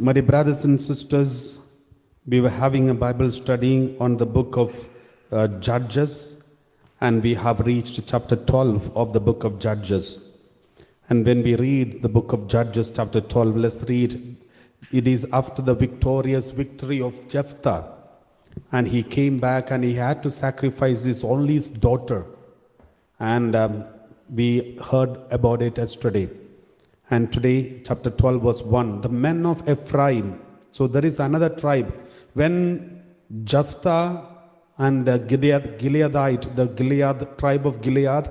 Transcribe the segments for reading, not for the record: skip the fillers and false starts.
My dear brothers and sisters, we were having a Bible study on the book of Judges, and we have reached chapter 12 of the book of Judges. And when we read the book of Judges, chapter 12, let's read. It is after the victorious victory of Jephthah, and he came back and he had to sacrifice his only daughter. And we heard about it yesterday. And today, chapter 12, verse 1, the men of Ephraim. So there is another tribe. When Jephthah and Gileadite, the Gilead tribe of Gilead,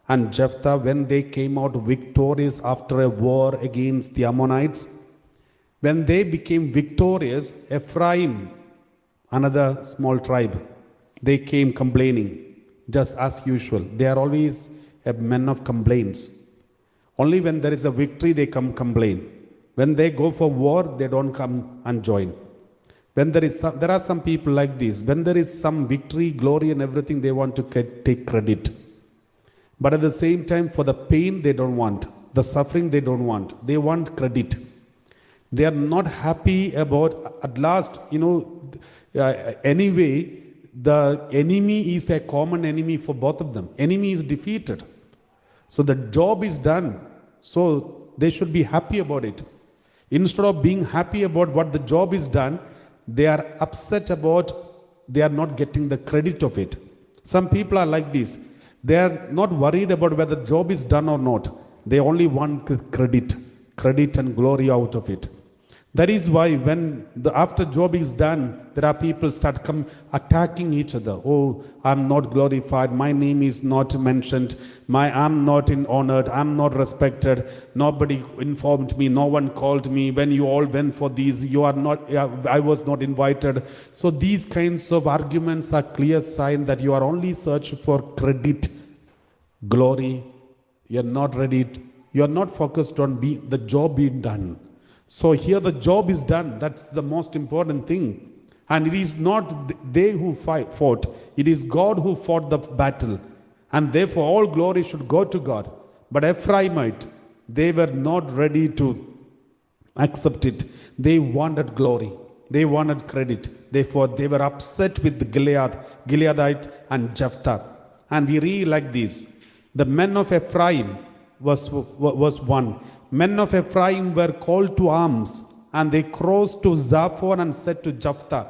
and Jephthah, when they came out victorious after a war against the Ammonites, when they became victorious, Ephraim, another small tribe, they came complaining, just as usual. They are always men of complaints. Only when there is a victory, they come complain. When they go for war, they don't come and join. When there are some people like this. When there is some victory, glory and everything, they want to take credit. But at the same time, for the pain, they don't want. The suffering, they don't want. They want credit. They are not happy about, at last, anyway, the enemy is a common enemy for both of them. Enemy is defeated. So the job is done. So they should be happy about it. Instead of being happy about what the job is done, they are upset about they are not getting the credit of it. Some people are like this. They are not worried about whether the job is done or not. They only want credit and glory out of it. That is why when after job is done, there are people start attacking each other. Oh, I'm not glorified. My name is not mentioned. I'm not honored. I'm not respected. Nobody informed me. No one called me. When you all went for these, I was not invited. So these kinds of arguments are clear sign that you are only searching for credit, glory. You're not ready. You're not focused on the job being done. So here the job is done. That's the most important thing. And it is not they who fought. It is God who fought the battle. And therefore all glory should go to God. But Ephraimite, they were not ready to accept it. They wanted glory. They wanted credit. Therefore they were upset with the Gileadite and Jephthah. And we read like this. The men of Ephraim, verse 1. Men of Ephraim were called to arms, and they crossed to Zaphon and said to Jephthah,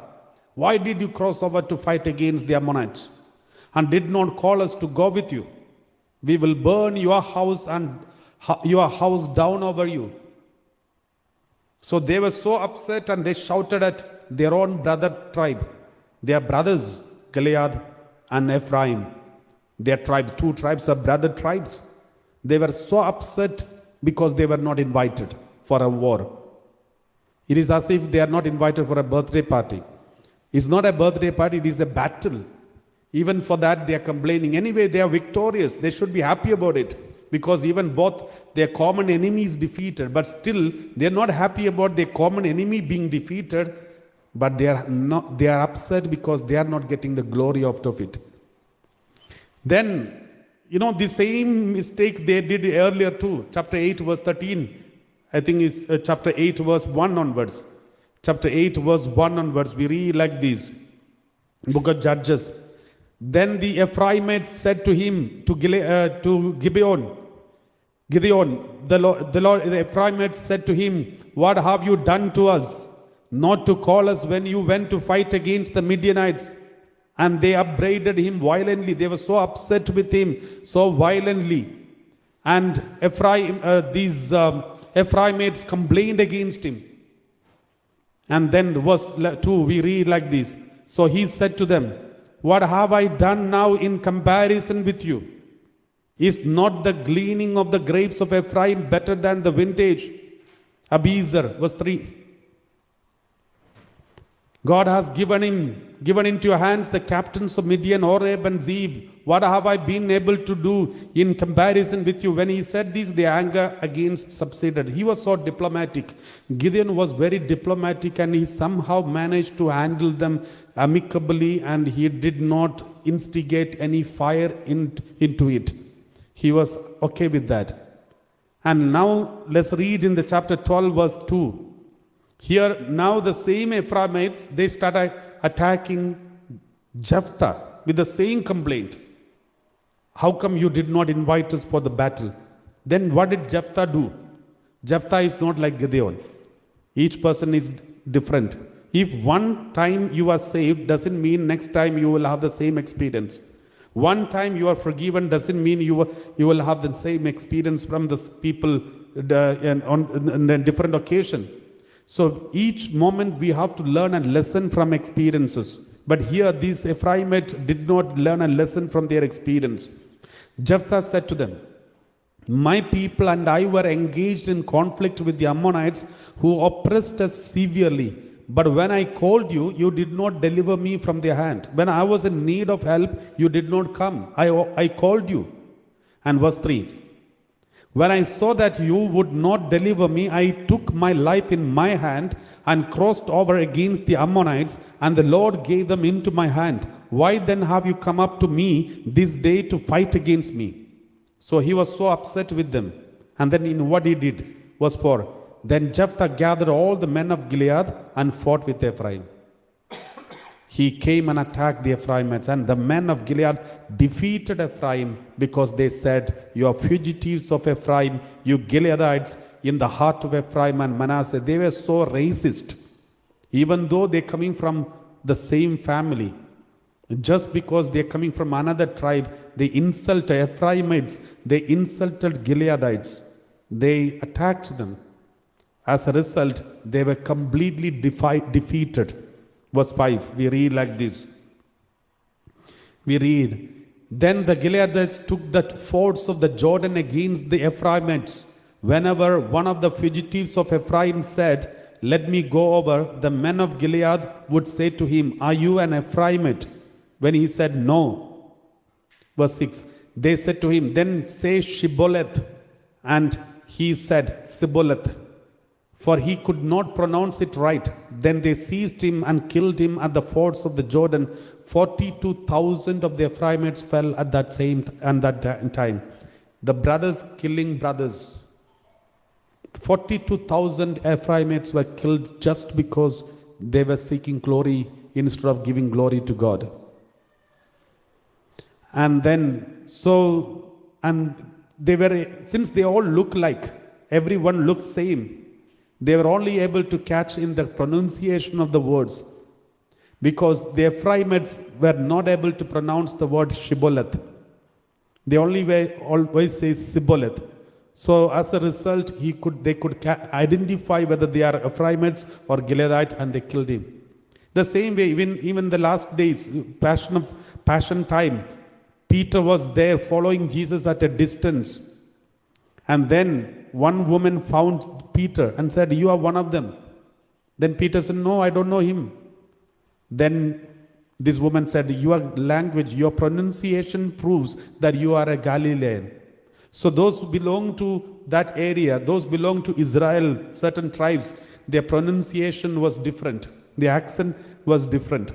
why did you cross over to fight against the Ammonites, and did not call us to go with you? We will burn your house and your house down over you. So they were so upset, and they shouted at their own brother tribe. Their brothers, Gilead and Ephraim. Their tribe, two tribes are brother tribes. They were so upset because they were not invited for a war. It is as if they are not invited for a birthday party. It's not a birthday party, it is a battle. Even for that they are complaining. Anyway, they are victorious. They should be happy about it. Because even both their common enemies defeated. But still, they are not happy about their common enemy being defeated. But they are upset because they are not getting the glory out of it. Then, the same mistake they did earlier too. Chapter 8 verse 13. I think it's chapter 8 verse 1 onwards. Chapter 8 verse 1 onwards. We read like this. Book of Judges. Then the Ephraimites said to him, to Gideon, the Ephraimites said to him, what have you done to us? Not to call us when you went to fight against the Midianites. And they upbraided him violently. They were so upset with him, so violently. And these Ephraimites complained against him. And then verse 2, we read like this. So he said to them, what have I done now in comparison with you? Is not the gleaning of the grapes of Ephraim better than the vintage? Abiezer, verse 3. God has given into your hands the captains of Midian, Oreb and Zeb. What have I been able to do in comparison with you? When he said this, the anger against subsided. He was so diplomatic. Gideon was very diplomatic, and he somehow managed to handle them amicably, and he did not instigate any fire into it. He was okay with that. And now let's read in the chapter 12 verse 2. Here now the same Ephraimites, they start attacking Jephthah with the same complaint. How come you did not invite us for the battle? Then what did Jephthah do? Jephthah is not like Gideon. Each person is different. If one time you are saved, doesn't mean next time you will have the same experience. One time you are forgiven doesn't mean you will have the same experience from the people on a different occasion. So each moment we have to learn a lesson from experiences. But here these Ephraimites did not learn a lesson from their experience. Jephthah said to them, my people and I were engaged in conflict with the Ammonites who oppressed us severely. But when I called you, you did not deliver me from their hand. When I was in need of help, you did not come. I called you. And verse 3. When I saw that you would not deliver me, I took my life in my hand and crossed over against the Ammonites, and the Lord gave them into my hand. Why then have you come up to me this day to fight against me? So he was so upset with them. And then in what he did, verse 4. Then Jephthah gathered all the men of Gilead and fought with Ephraim. He came and attacked the Ephraimites, and the men of Gilead defeated Ephraim because they said, you are fugitives of Ephraim, you Gileadites, in the heart of Ephraim and Manasseh. They were so racist. Even though they're coming from the same family, just because they're coming from another tribe, they insulted Ephraimites, they insulted Gileadites, they attacked them. As a result, they were completely defeated. Verse 5, we read like this. We read, then the Gileadites took the fords of the Jordan against the Ephraimites. Whenever one of the fugitives of Ephraim said, let me go over, the men of Gilead would say to him, are you an Ephraimite? When he said no. Verse 6, they said to him, then say Shibboleth. And he said Shibboleth, for he could not pronounce it right. Then they seized him and killed him at the fords of the Jordan. 42,000 of the Ephraimites fell at that time. The brothers killing brothers. 42,000 Ephraimites were killed just because they were seeking glory instead of giving glory to God. And then, since they all look like, everyone looks same, they were only able to catch in the pronunciation of the words, because the Ephraimites were not able to pronounce the word Shibboleth. They always say Shibboleth. So as a result, they could identify whether they are Ephraimites or Gileadite, and they killed him. The same way, even the last days, passion time, Peter was there following Jesus at a distance. And then one woman found Peter and said, you are one of them. Then Peter said, no, I don't know him. Then this woman said, your language, your pronunciation proves that you are a Galilean. So those who belong to that area, those belong to Israel, certain tribes, their pronunciation was different. The accent was different.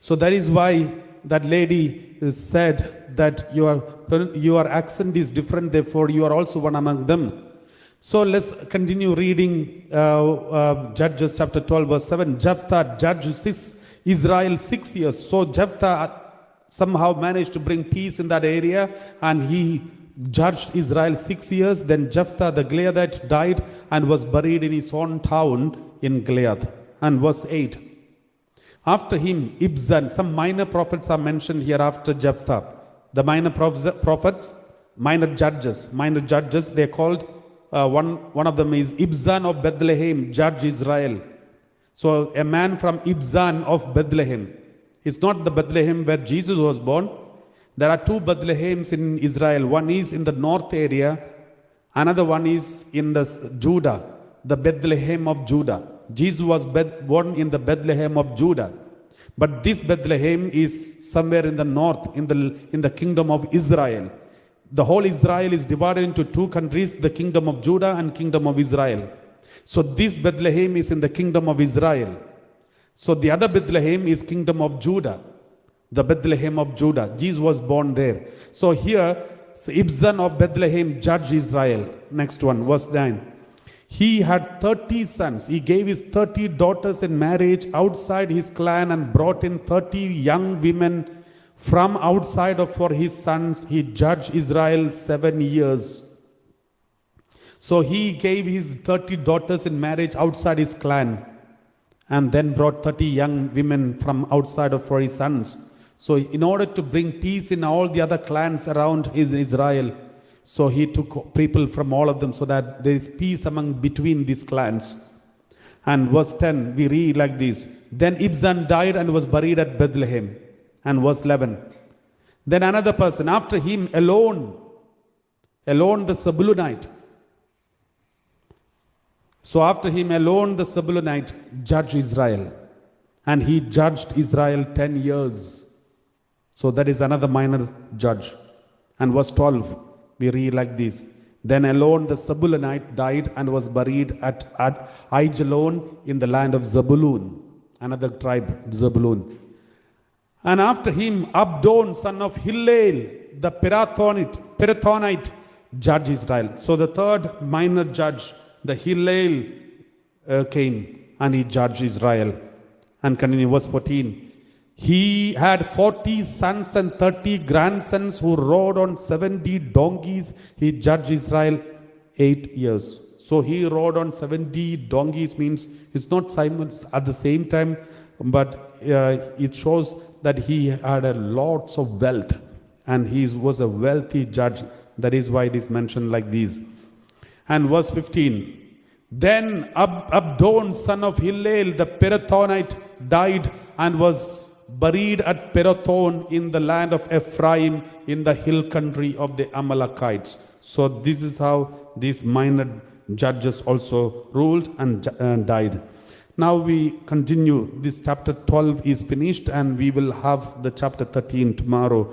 So that is why that lady said that your accent is different, therefore you are also one among them. So let's continue reading Judges chapter 12 verse 7. Jephthah judged Israel 6 years. So Jephthah somehow managed to bring peace in that area, and he judged Israel 6 years. Then Jephthah the Gileadite died and was buried in his own town in Gilead. And verse 8. After him, Ibzan, some minor prophets are mentioned here after Jephthah. The minor prophets, minor judges, they're called, one of them is Ibzan of Bethlehem, judge Israel. So a man from Ibzan of Bethlehem. It's not the Bethlehem where Jesus was born. There are two Bethlehems in Israel. One is in the north area, another one is in the Judah, the Bethlehem of Judah. Jesus was born in the Bethlehem of Judah. But this Bethlehem is somewhere in the north, in the kingdom of Israel. The whole Israel is divided into two countries, the kingdom of Judah and kingdom of Israel. So this Bethlehem is in the kingdom of Israel. So the other Bethlehem is kingdom of Judah, the Bethlehem of Judah. Jesus was born there. So here, Ibzan of Bethlehem judged Israel. Next one, verse 9. He had 30 sons. He gave his 30 daughters in marriage outside his clan and brought in 30 young women from outside of for his sons. He judged Israel 7 years. So he gave his 30 daughters in marriage outside his clan and then brought 30 young women from outside of for his sons. So in order to bring peace in all the other clans around Israel, so he took people from all of them so that there is peace between these clans. And verse 10, we read like this. Then Ibzan died and was buried at Bethlehem. And verse 11. Then another person, after him alone the Zebulunite. So after him alone the Zebulunite judged Israel. And he judged Israel 10 years. So that is another minor judge. And verse 12. We read like this. Then alone the Zebulunite died and was buried at Aijalon in the land of Zebulun. Another tribe, Zebulun. And after him, Abdon, son of Hillel, the Pirathonite, judged Israel. So the third minor judge, the Hillel, came and he judged Israel. And continue verse 14. He had 40 sons and 30 grandsons who rode on 70 donkeys. He judged Israel 8 years. So he rode on 70 donkeys means it's not Simon at the same time, but it shows that he had lots of wealth and he was a wealthy judge. That is why it is mentioned like this. And verse 15. Then Abdon, son of Hillel, the Pirathonite, died and was buried at Pirathon in the land of Ephraim in the hill country of the Amalekites. So this is how these minor judges also ruled and died. Now we continue. This chapter 12 is finished and we will have the chapter 13 tomorrow.